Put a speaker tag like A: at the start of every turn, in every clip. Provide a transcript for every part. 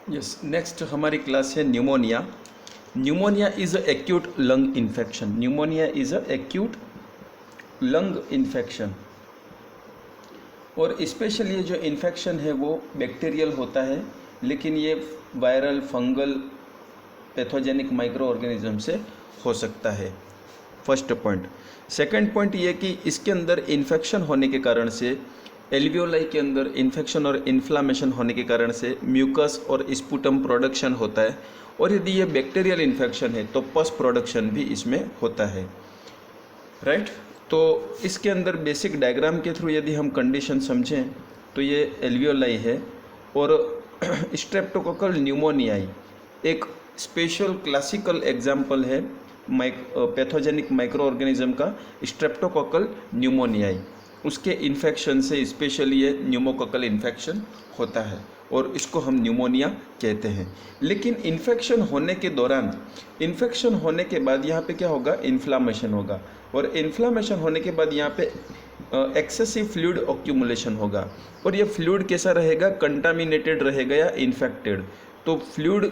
A: Yes, next हमारी class है pneumonia. Pneumonia is a acute lung infection. Pneumonia is a acute lung infection. और specially ये जो infection है वो बैक्टीरियल होता है, लेकिन ये viral, fungal, pathogenic micro organism से हो सकता है। First point. सेकंड पॉइंट ये कि इसके अंदर इन्फेक्शन होने के कारण से, एल्वियोलाई के अंदर इन्फेक्शन और इन्फ्लामेशन होने के कारण से म्यूकस और स्पुटम प्रोडक्शन होता है, और यदि ये बैक्टीरियल इन्फेक्शन है तो पस प्रोडक्शन भी इसमें होता है। राइट। तो इसके अंदर बेसिक डायग्राम के थ्रू यदि हम कंडीशन समझें तो ये एल्वियोलाई है, और स्ट्रेप्टोकोकल न्यूमोनियाई एक स्पेशल क्लासिकल एग्जाम्पल है पैथोजेनिक माइक्रो ऑर्गेनिज्म का, स्ट्रेप्टोकोकल न्यूमोनियाई। उसके इन्फेक्शन से स्पेशली ये न्यूमोकोकल इन्फेक्शन होता है और इसको हम न्यूमोनिया कहते हैं। लेकिन इन्फेक्शन होने के दौरान, इन्फेक्शन होने के बाद यहाँ पे क्या होगा, इन्फ्लामेशन होगा, और इन्फ्लामेशन होने के बाद यहाँ पे एक्सेसिव फ्लूइड ऑक्यूमुलेशन होगा। और ये फ्लूइड कैसा रहेगा, कंटामिनेटेड रहेगा या इन्फेक्टेड। तो फ्लूइड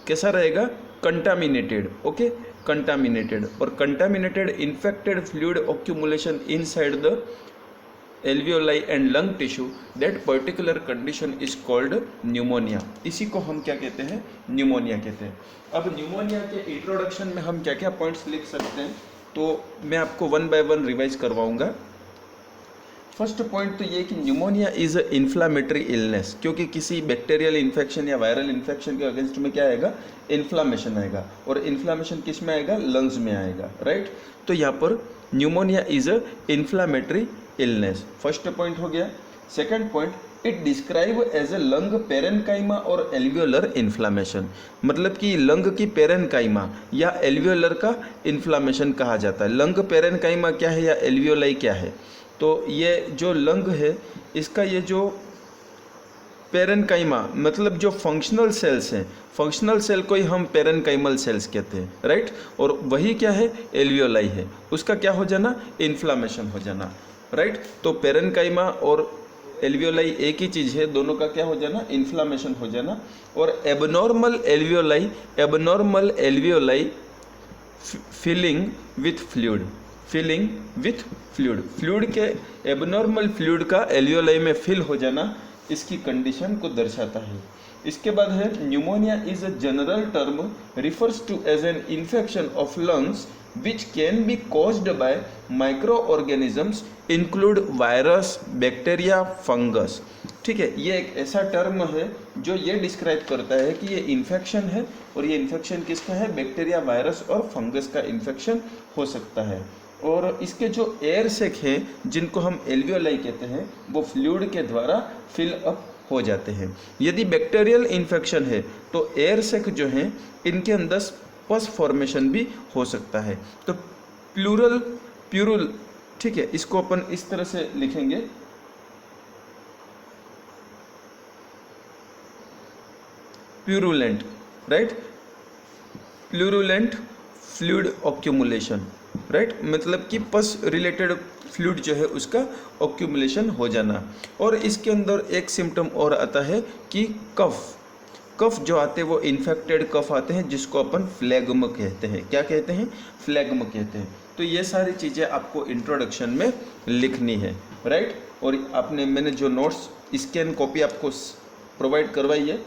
A: कैसा रहेगा, कंटामिनेटेड। Okay, contaminated. और contaminated infected fluid accumulation inside the alveoli and lung tissue, that particular condition is called pneumonia. इसी को हम क्या कहते हैं, न्यूमोनिया कहते हैं। अब न्यूमोनिया के इंट्रोडक्शन में हम क्या क्या पॉइंट्स लिख सकते हैं, तो मैं आपको वन बाय वन रिवाइज करवाऊंगा। फर्स्ट पॉइंट तो ये कि pneumonia is a inflammatory illness, क्योंकि किसी बैक्टीरियल इन्फेक्शन या वायरल इन्फेक्शन के अगेंस्ट में क्या आएगा, इन्फ्लामेशन आएगा, और इन्फ्लामेशन किस में आएगा, लंग्स में आएगा। राइट। तो यहाँ पर pneumonia is a inflammatory illness, first point हो गया। Second point, it describe as a lung parenchyma और एल्वियोलर इन्फ्लामेशन, मतलब कि लंग की पेरेनकाइमा या एल्वियोलर का इन्फ्लामेशन कहा जाता है। लंग पेरेनकाइमा क्या है या एल्वियोलाई क्या है, तो ये जो लंग है इसका ये जो पेरेनकाइमा मतलब जो फंक्शनल सेल्स हैं, फंक्शनल सेल को ही हम पेरेनकाइमल सेल्स कहते हैं। राइट। और वही क्या है, एल्वियोलाई है, उसका क्या हो जाना, इन्फ्लामेशन हो जाना। राइट। तो पेरेनकाइमा और एल्वियोलाई एक ही चीज़ है, दोनों का क्या हो जाना, इन्फ्लामेशन हो जाना। और abnormal alveoli filling with fluid, filling with fluid, fluid के एबनॉर्मल फ्लूइड का एल्वियोलाई में फिल हो जाना, इसकी कंडीशन को दर्शाता है। इसके बाद है pneumonia is a general term refers to as an infection of lungs which can be caused by microorganisms include virus, bacteria, fungus. ठीक है, ये एक ऐसा टर्म है जो ये डिस्क्राइब करता है कि ये इन्फेक्शन है, और ये इन्फेक्शन किसका है, बैक्टीरिया, वायरस और फंगस का इन्फेक्शन हो सकता है। और इसके जो एयर सेक हैं जिनको हम एल्वियोलाई कहते हैं, वो फ्लूइड के द्वारा फिल अप हो जाते हैं। यदि बैक्टीरियल इन्फेक्शन है तो एयर सेक जो हैं इनके अंदर पस फॉर्मेशन भी हो सकता है। तो प्यूरुल, ठीक है, इसको अपन इस तरह से लिखेंगे, purulent. Right, purulent fluid accumulation. Right, मतलब कि पस रिलेटेड फ्लूइड जो है उसका ऑक्यूमुलेशन हो जाना। और इसके अंदर एक सिम्टम और आता है कि कफ जो आते हैं वो इन्फेक्टेड कफ आते हैं, जिसको अपन फ्लैग्म कहते हैं। क्या कहते हैं, फ्लैग्म कहते हैं। तो ये सारी चीज़ें आपको इंट्रोडक्शन में लिखनी है। राइट। और मैंने जो नोट्स स्कैन कॉपी आपको प्रोवाइड करवाई है,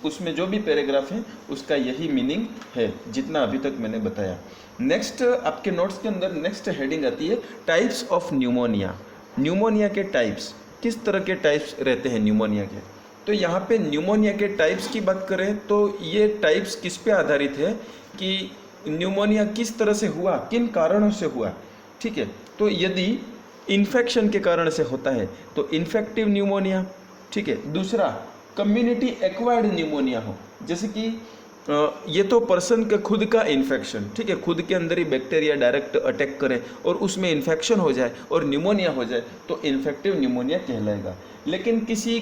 A: उसमें जो भी पैराग्राफ है उसका यही मीनिंग है, जितना अभी तक मैंने बताया। नेक्स्ट आपके नोट्स के अंदर नेक्स्ट हेडिंग आती है टाइप्स ऑफ न्यूमोनिया। न्यूमोनिया के टाइप्स, किस तरह के टाइप्स रहते हैं न्यूमोनिया के। तो यहाँ पे न्यूमोनिया के टाइप्स की बात करें तो ये टाइप्स किस पे आधारित है कि न्यूमोनिया किस तरह से हुआ, किन कारणों से हुआ। ठीक है, तो यदि इन्फेक्शन के कारण से होता है तो इन्फेक्टिव न्यूमोनिया। ठीक है, दूसरा कम्युनिटी एक्वायर्ड न्यूमोनिया हो, जैसे कि ये तो पर्सन के खुद का इन्फेक्शन, ठीक है, खुद के अंदर ही बैक्टीरिया डायरेक्ट अटैक करे और उसमें इन्फेक्शन हो जाए और न्यूमोनिया हो जाए तो इन्फेक्टिव न्यूमोनिया कहलाएगा। लेकिन किसी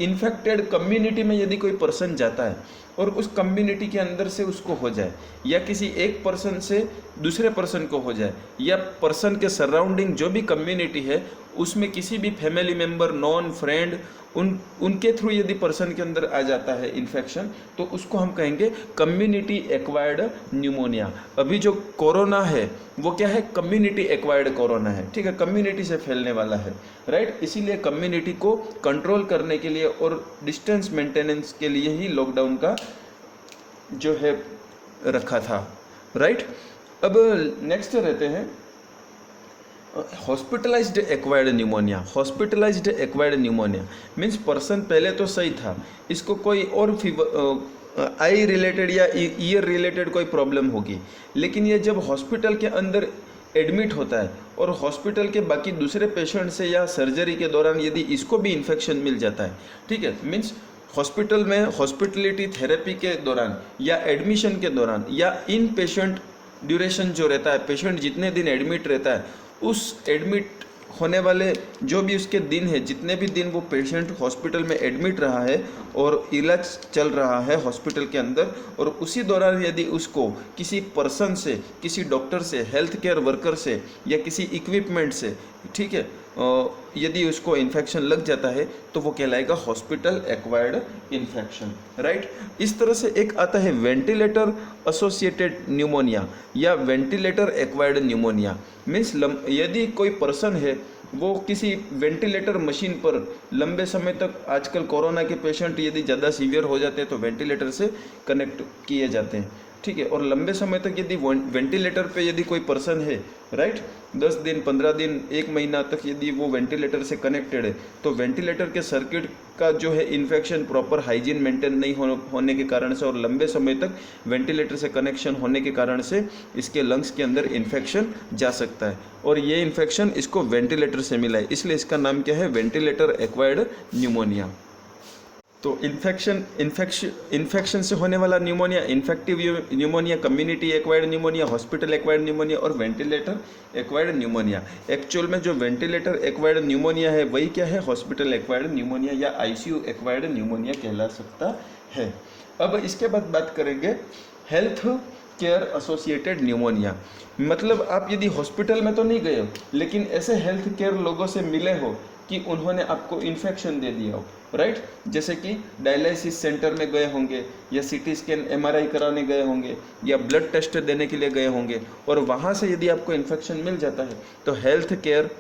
A: इन्फेक्टेड कम्युनिटी में यदि कोई पर्सन जाता है और उस कम्युनिटी के अंदर से उसको हो जाए, या किसी एक पर्सन से दूसरे पर्सन को हो जाए, या पर्सन के सराउंडिंग जो भी कम्युनिटी है उसमें किसी भी फैमिली मेम्बर, नॉन, फ्रेंड, उनके थ्रू यदि पर्सन के अंदर आ जाता है इन्फेक्शन, तो उसको हम कहेंगे कम्युनिटी एक्वायर्ड न्यूमोनिया। अभी जो कोरोना है वो क्या है, कम्युनिटी एक्वायर्ड कोरोना है, ठीक है, कम्युनिटी से फैलने वाला है, राइट। इसीलिए कम्युनिटी को कंट्रोल करने के लिए और डिस्टेंस मेंटेनेंस के लिए ही लॉकडाउन का जो है रखा था, राइट। अब नेक्स्ट रहते हैं hospitalised acquired pneumonia. Hospitalised acquired pneumonia means person पहले तो सही था, इसको कोई और फीवर, आई रिलेटेड या ईयर रिलेटेड कोई प्रॉब्लम होगी, लेकिन ये जब हॉस्पिटल के अंदर एडमिट होता है और हॉस्पिटल के बाकी दूसरे पेशेंट से या सर्जरी के दौरान यदि इसको भी इन्फेक्शन मिल जाता है, ठीक है, मीन्स हॉस्पिटल में हॉस्पिटलिटी थेरेपी के दौरान या एडमिशन के दौरान या इन पेशेंट ड्यूरेशन जो रहता है, पेशेंट जितने दिन एडमिट रहता है उस एडमिट होने वाले जो भी उसके दिन है, जितने भी दिन वो पेशेंट हॉस्पिटल में एडमिट रहा है और इलाज चल रहा है हॉस्पिटल के अंदर, और उसी दौरान यदि उसको किसी पर्सन से, किसी डॉक्टर से, हेल्थ केयर वर्कर से या किसी इक्विपमेंट से, ठीक है, यदि उसको इन्फेक्शन लग जाता है तो वो कहलाएगा हॉस्पिटल एक्वायर्ड इन्फेक्शन, राइट। इस तरह से एक आता है वेंटिलेटर एसोसिएटेड न्यूमोनिया या वेंटिलेटर एक्वायर्ड न्यूमोनिया। मीन्स यदि कोई पर्सन है वो किसी वेंटिलेटर मशीन पर लंबे समय तक, आजकल कोरोना के पेशेंट यदि ज़्यादा सीवियर हो जाते हैं तो वेंटिलेटर से कनेक्ट किए जाते हैं, ठीक है, और लंबे समय तक यदि वेंटिलेटर पे यदि कोई पर्सन है, राइट, 10 दिन, 15 दिन, 1 महीना तक यदि वो वेंटिलेटर से कनेक्टेड है, तो वेंटिलेटर के सर्किट का जो है इन्फेक्शन, प्रॉपर हाइजीन मेंटेन नहीं होने के कारण से और लंबे समय तक वेंटिलेटर से कनेक्शन होने के कारण से इसके लंग्स के अंदर इन्फेक्शन जा सकता है, और ये इन्फेक्शन इसको वेंटिलेटर से मिला है, इसलिए इसका नाम क्या है, वेंटिलेटर एक्वायर्ड न्यूमोनिया। तो इन्फेक्शन से होने वाला pneumonia, infective pneumonia, community acquired pneumonia, hospital acquired pneumonia और वेंटिलेटर एक्वायर्ड न्यूमोनिया। एक्चुअल में जो वेंटिलेटर एक्वायर्ड न्यूमोनिया है वही क्या है, हॉस्पिटल एक्वायर्ड न्यूमोनिया या आईसीयू एक्वायर्ड न्यूमोनिया कहला सकता है। अब इसके बाद बात करेंगे हेल्थ केयर एसोसिएटेड न्यूमोनिया। मतलब आप यदि हॉस्पिटल में तो नहीं गए हो, लेकिन ऐसे हेल्थ केयर लोगों से मिले हो कि उन्होंने आपको इन्फेक्शन दे दिया हो, राइट। जैसे कि डायलिसिस सेंटर में गए होंगे या सीटी स्कैन, एमआरआई कराने गए होंगे या ब्लड टेस्ट देने के लिए गए होंगे, और वहाँ से यदि आपको इन्फेक्शन मिल जाता है तो हेल्थ केयर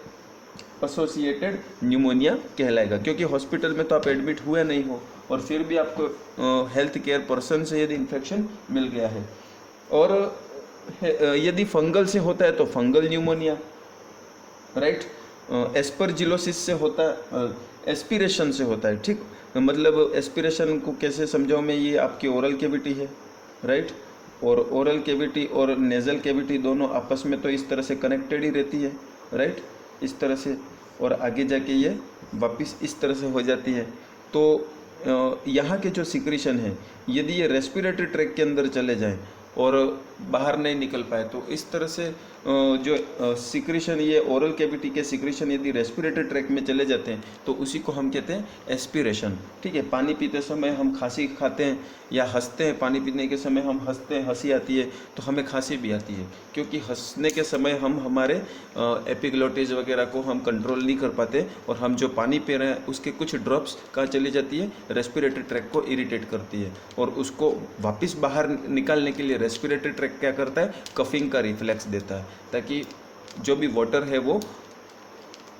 A: एसोसिएटेड न्यूमोनिया कहलाएगा, क्योंकि हॉस्पिटल में तो आप एडमिट हुए नहीं हो और फिर भी आपको हेल्थ केयर पर्सन से यदि इन्फेक्शन मिल गया है। और यदि फंगल से होता है तो फंगल न्यूमोनिया, राइट। एस्परजिलोसिस से होता है, एस्पिरेशन से होता है, ठीक, मतलब एस्पिरेशन को कैसे समझाऊँ मैं, ये आपकी ओरल कैविटी है, राइट, और ओरल कैविटी और नेज़ल कैविटी दोनों आपस में तो इस तरह से कनेक्टेड ही रहती है, राइट, इस तरह से, और आगे जाके ये वापस इस तरह से हो जाती है। तो यहाँ के जो सिक्रीशन है यदि ये रेस्पिरेटरी ट्रैक के अंदर चले जाएं और बाहर नहीं निकल पाए तो इस तरह से जो सिक्रीशन, ये ओरल कैविटी के सिक्रीशन यदि रेस्पिरेटरी ट्रैक में चले जाते हैं तो उसी को हम कहते हैं एस्पिरेशन, ठीक है। पानी पीते समय हम खांसी खाते हैं या हंसते हैं, पानी पीने के समय हम हंसते हैं, हंसी आती है तो हमें खांसी भी आती है, क्योंकि हंसने के समय हम हमारे एपिग्लोटिस वगैरह को हम कंट्रोल नहीं कर पाते और हम जो पानी पी रहे हैं उसके कुछ ड्रॉप्स कहाँ चली जाती है, रेस्पिरेटरी ट्रैक को इरिटेट करती है, और उसको वापस बाहर निकालने के लिए रेस्पिरेटरी ट्रैक क्या करता है, कफिंग का रिफ्लेक्स देता है, ताकि जो भी वाटर है वो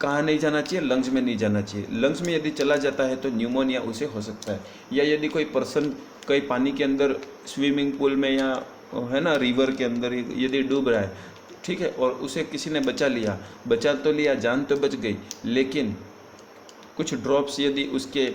A: कहाँ नहीं जाना चाहिए, लंग्स में नहीं जाना चाहिए। लंग्स में यदि चला जाता है तो न्यूमोनिया उसे हो सकता है। या यदि कोई पर्सन कहीं पानी के अंदर, स्विमिंग पूल में या है ना रिवर के अंदर यदि डूब रहा है, ठीक है, और उसे किसी ने बचा तो लिया, जान तो बच गई, लेकिन कुछ ड्रॉप्स यदि उसके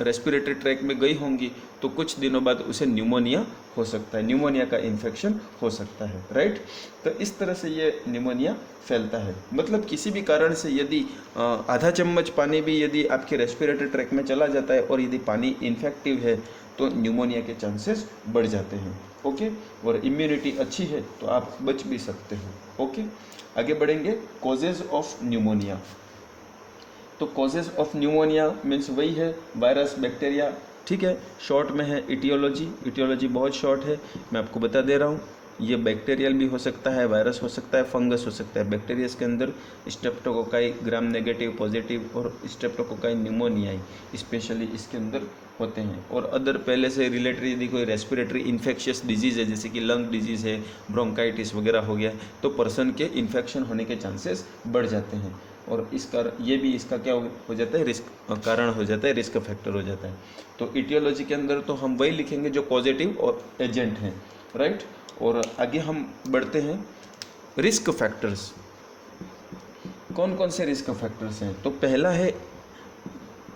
A: रेस्पिरेटरी ट्रैक में गई होंगी तो कुछ दिनों बाद उसे न्यूमोनिया हो सकता है, न्यूमोनिया का इन्फेक्शन हो सकता है, राइट। तो इस तरह से ये न्यूमोनिया फैलता है। मतलब किसी भी कारण से यदि आधा चम्मच पानी भी यदि आपके रेस्पिरेटरी ट्रैक में चला जाता है और यदि पानी इन्फेक्टिव है तो न्यूमोनिया के चांसेस बढ़ जाते हैं, ओके। और इम्यूनिटी अच्छी है तो आप बच भी सकते हो, ओके। आगे बढ़ेंगे, कॉजेज ऑफ न्यूमोनिया। तो कॉजेज ऑफ न्यूमोनिया मीन्स वही है, वायरस, बैक्टीरिया, ठीक है। शॉर्ट में है इटियोलॉजी, इटियोलॉजी बहुत शॉर्ट है, मैं आपको बता दे रहा हूँ। ये बैक्टीरियल भी हो सकता है, वायरस हो सकता है, फंगस हो सकता है। बैक्टीरियस के अंदर स्ट्रेप्टोकोकाई ग्राम नेगेटिव, पॉजिटिव और स्ट्रेप्टोकोकाई न्यूमोनियाई स्पेशली इसके अंदर होते हैं। और अदर पहले से रिलेटेड यदि कोई रेस्पिरेटरी इन्फेक्शियस डिजीज़ है, जैसे कि लंग डिजीज़ है, ब्रोंकाइटिस वगैरह हो गया, तो पर्सन के इन्फेक्शन होने के चांसेस बढ़ जाते हैं। और इस कारण ये भी इसका क्या हो जाता है, रिस्क कारण हो जाता है, रिस्क फैक्टर हो जाता है। तो इटियोलॉजी के अंदर तो हम वही लिखेंगे जो पॉजिटिव और एजेंट हैं, राइट। और आगे हम बढ़ते हैं, रिस्क फैक्टर्स। कौन कौन से रिस्क फैक्टर्स हैं? तो पहला है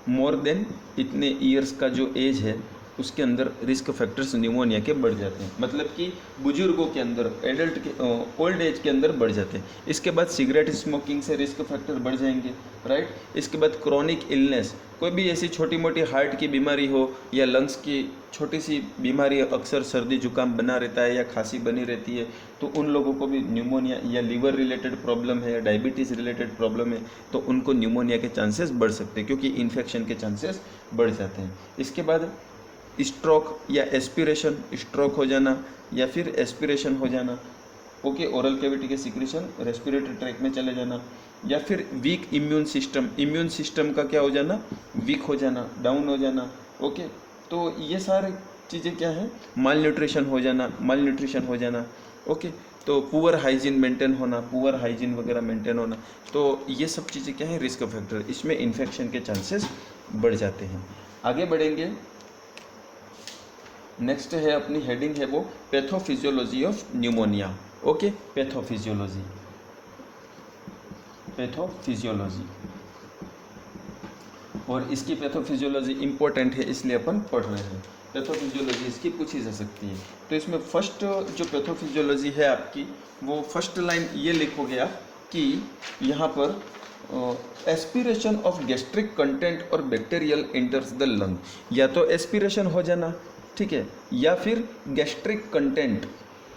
A: मोर देन इतने ईयर्स का जो एज है उसके अंदर रिस्क फैक्टर्स न्यूमोनिया के बढ़ जाते हैं, मतलब कि बुजुर्गों के अंदर, एडल्ट के ओल्ड एज के अंदर बढ़ जाते हैं। इसके बाद सिगरेट स्मोकिंग से रिस्क फैक्टर बढ़ जाएंगे, राइट। इसके बाद क्रॉनिक इलनेस, कोई भी ऐसी छोटी मोटी हार्ट की बीमारी हो या लंग्स की छोटी सी बीमारी, अक्सर सर्दी जुकाम बना रहता है या खांसी बनी रहती है, तो उन लोगों को भी न्यूमोनिया, या लीवर रिलेटेड प्रॉब्लम है या डायबिटीज़ रिलेटेड प्रॉब्लम है, तो उनको न्यूमोनिया के चांसेस बढ़ सकते हैं, क्योंकि इन्फेक्शन के चांसेस बढ़ जाते हैं। इसके बाद स्ट्रोक या एस्पिरेशन, स्ट्रोक हो जाना या फिर एस्पिरेशन हो जाना, ओके, ओरल कैविटी के सिक्रेशन रेस्पिरेटरी ट्रैक में चले जाना, या फिर week immune system, immune system का क्या हो जाना, वीक हो जाना, डाउन हो जाना, ओके। तो ये सारी चीज़ें क्या है, माल न्यूट्रिशन हो जाना, माल न्यूट्रिशन हो जाना, ओके। तो पुअर हाइजीन मेंटेन होना, पुअर हाइजीन वगैरह मेंटेन होना, तो ये सब चीज़ें क्या है, रिस्क फैक्टर, इसमें इन्फेक्शन के चांसेस बढ़ जाते हैं। आगे बढ़ेंगे, नेक्स्ट है अपनी हेडिंग है वो pathophysiology of pneumonia, okay. Pathophysiology, pathophysiology, और इसकी पैथोफिजियोलॉजी इंपॉर्टेंट है इसलिए अपन पढ़ रहे हैं। पैथोफिजियोलॉजी इसकी पूछी जा सकती है। तो इसमें फर्स्ट जो पैथोफिजियोलॉजी है आपकी, वो फर्स्ट लाइन ये लिखोगे आप कि यहाँ पर एस्पिरेशन ऑफ गैस्ट्रिक कंटेंट और बैक्टीरियल इंटर्स द लंग, या तो एस्पिरेशन हो जाना, ठीक है, या फिर gastric content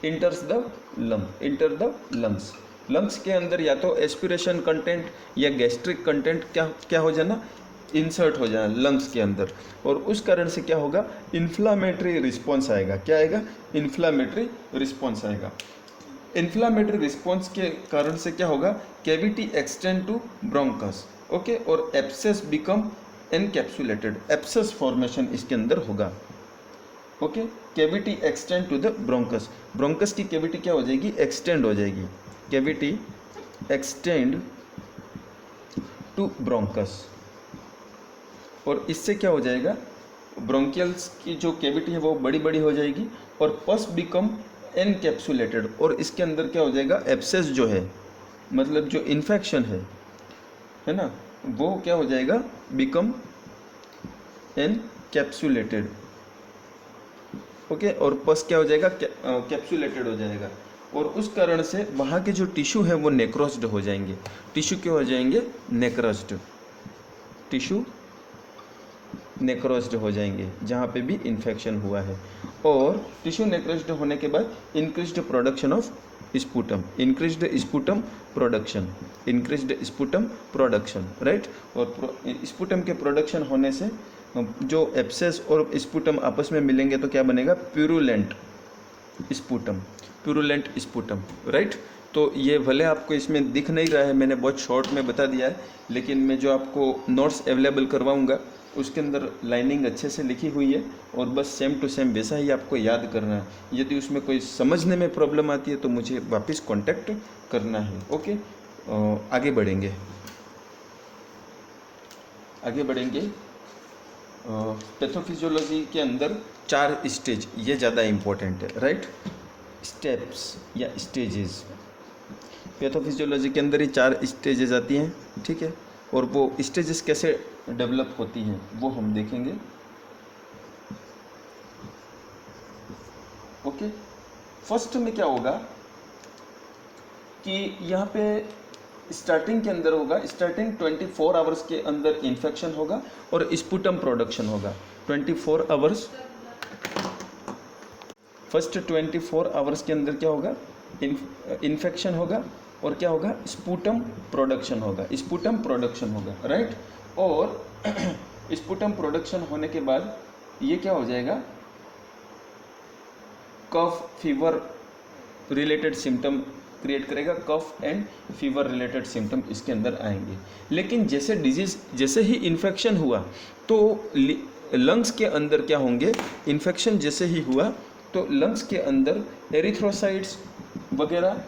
A: इंटर्स the lung, enter the lungs, lungs के अंदर या तो एस्पिरेशन कंटेंट या गैस्ट्रिक कंटेंट क्या हो जाना, इंसर्ट हो जाना लंग्स के अंदर, और उस कारण से क्या होगा, इन्फ्लामेटरी रिस्पॉन्स आएगा। क्या आएगा, इन्फ्लामेटरी रिस्पॉन्स आएगा। इन्फ्लामेटरी रिस्पॉन्स के कारण से क्या होगा, cavity extend to bronchus, okay, और abscess become encapsulated, abscess formation इसके अंदर होगा, okay. Cavity extend to the bronchus, bronchus की कैविटी क्या हो जाएगी, एक्सटेंड हो जाएगी, कैविटी एक्सटेंड टू ब्रोंकस, और इससे क्या हो जाएगा, ब्रोंकियल्स की जो कैविटी है वो बड़ी बड़ी हो जाएगी, और पस बिकम एनकैप्सुलेटेड, और इसके अंदर क्या हो जाएगा, एब्सेस जो है, मतलब जो इन्फेक्शन है ना, वो क्या हो जाएगा, बिकम एनकैप्सुलेटेड, ओके, और पस क्या हो जाएगा, कैप्सुलेटेड हो जाएगा, और उस कारण से वहाँ के जो टिश्यू है वो नेक्रोस्ड हो जाएंगे। टिश्यू क्या हो जाएंगे, नेक्रोस्ड, टिश्यू नेक्रोस्ड हो जाएंगे जहाँ पे भी इन्फेक्शन हुआ है। और टिश्यू नेक्रोस्ड होने के बाद increased production of sputum, increased sputum production, increased sputum production, right. और स्पूटम के प्रोडक्शन होने से जो एब्सेस और स्पूटम आपस में मिलेंगे तो क्या बनेगा, purulent sputum, purulent sputum, right. तो ये भले आपको इसमें दिख नहीं रहा है, मैंने बहुत शॉर्ट में बता दिया है, लेकिन मैं जो आपको नोट्स अवेलेबल करवाऊंगा उसके अंदर लाइनिंग अच्छे से लिखी हुई है, और बस सेम टू सेम वैसा ही आपको याद करना है। यदि उसमें कोई समझने में प्रॉब्लम आती है तो मुझे वापस कांटेक्ट करना है, ओके। आगे बढ़ेंगे, आगे बढ़ेंगे। पैथोफिजियोलॉजी के अंदर 4 स्टेज, ये ज़्यादा इम्पोर्टेंट है, राइट, स्टेप्स या स्टेजेस। पैथोफिजियोलॉजी के अंदर ही 4 स्टेजेस आती हैं, ठीक है, और वो स्टेजेस कैसे डेवलप होती हैं वो हम देखेंगे, ओके। फर्स्ट में क्या होगा कि यहाँ पे स्टार्टिंग के अंदर होगा, स्टार्टिंग 24 आवर्स के अंदर इन्फेक्शन होगा और स्पूटम प्रोडक्शन होगा। 24 आवर्स, फर्स्ट 24 आवर्स के अंदर क्या होगा, इन्फेक्शन होगा और क्या होगा, स्पूटम प्रोडक्शन होगा, स्पूटम प्रोडक्शन होगा, राइट। और स्पुटम प्रोडक्शन होने के बाद ये क्या हो जाएगा, cough fever related symptom create करेगा, cough and fever related symptom इसके अंदर आएंगे। लेकिन जैसे ही इन्फेक्शन हुआ तो लंग्स के अंदर क्या होंगे, इन्फेक्शन जैसे ही हुआ तो लंग्स के अंदर एरिथ्रोसाइट्स वगैरह,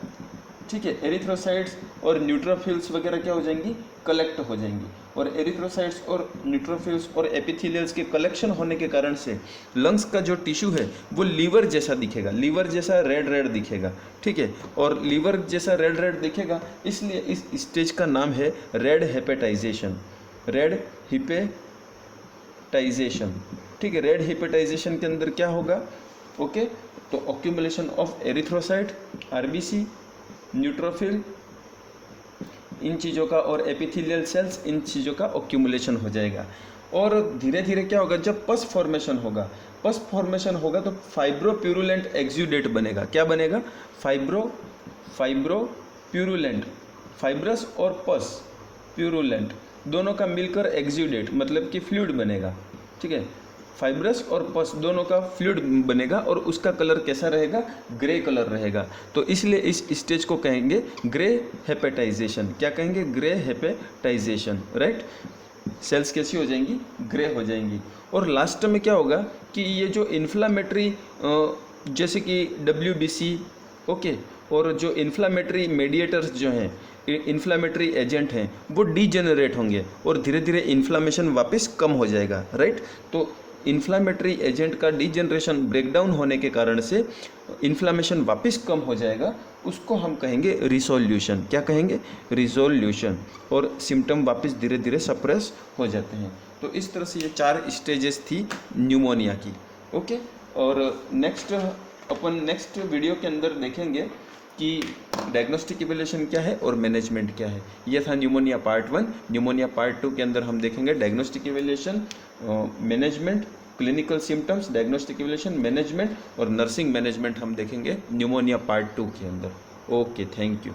A: ठीक है, एरिथ्रोसाइट्स और न्यूट्रोफिल्स वगैरह क्या हो जाएंगी, कलेक्ट हो जाएंगी। और एरिथ्रोसाइट्स और न्यूट्रोफिल्स और एपिथेलियल्स के कलेक्शन होने के कारण से लंग्स का जो टिश्यू है वो लीवर जैसा दिखेगा, लीवर जैसा रेड रेड दिखेगा, ठीक है। और लीवर जैसा रेड रेड दिखेगा, इसलिए इस स्टेज का नाम है रेड हेपेटाइजेशन, रेड हिपेटाइजेशन, ठीक है। रेड हिपेटाइजेशन के अंदर क्या होगा, ओके, तो ऑक्यूमुलेशन ऑफ एरिथ्रोसाइट, आरबीसी, न्यूट्रोफिल, इन चीज़ों का, और एपिथेलियल सेल्स, इन चीज़ों का ऑक्यूमुलेशन हो जाएगा। और धीरे धीरे क्या होगा, जब पस फॉर्मेशन होगा, पस फॉर्मेशन होगा तो फाइब्रोप्यूरुलेंट एक्सुडेट बनेगा। क्या बनेगा, फाइब्रोप्यूरुलेंट, फाइब्रस और पस प्यूरुलेंट दोनों का मिलकर एक्सुडेट मतलब कि फ्लूइड बनेगा, ठीक है। फाइब्रस और पस दोनों का फ्लूइड बनेगा और उसका कलर कैसा रहेगा, ग्रे कलर रहेगा। तो इसलिए इस स्टेज को कहेंगे ग्रे हेपेटाइजेशन। क्या कहेंगे, ग्रे हेपेटाइजेशन, राइट। सेल्स कैसी हो जाएंगी, ग्रे हो जाएंगी। और लास्ट में क्या होगा कि ये जो इन्फ्लामेटरी जैसे कि WBC, ओके, और जो इन्फ्लामेटरी मेडिएटर्स जो हैं, इन्फ्लामेटरी एजेंट हैं, वो डीजेनरेट होंगे और धीरे धीरे इन्फ्लामेशन वापस कम हो जाएगा, राइट। तो इन्फ्लामेटरी एजेंट का डीजनरेशन ब्रेकडाउन होने के कारण से इन्फ्लामेशन वापस कम हो जाएगा, उसको हम कहेंगे रिसोल्यूशन। क्या कहेंगे, रिसोल्यूशन। और सिम्टम वापस धीरे धीरे सप्रेस हो जाते हैं। तो इस तरह से ये 4 स्टेजेस थी न्यूमोनिया की, ओके। और नेक्स्ट वीडियो के अंदर देखेंगे कि डायग्नोस्टिक इवैल्यूएशन क्या है और मैनेजमेंट क्या है। ये था न्यूमोनिया पार्ट 1। न्यूमोनिया पार्ट 2 के अंदर हम देखेंगे diagnostic evaluation, management, clinical symptoms, diagnostic evaluation, management और नर्सिंग मैनेजमेंट हम देखेंगे न्यूमोनिया पार्ट 2 के अंदर। Okay, thank you.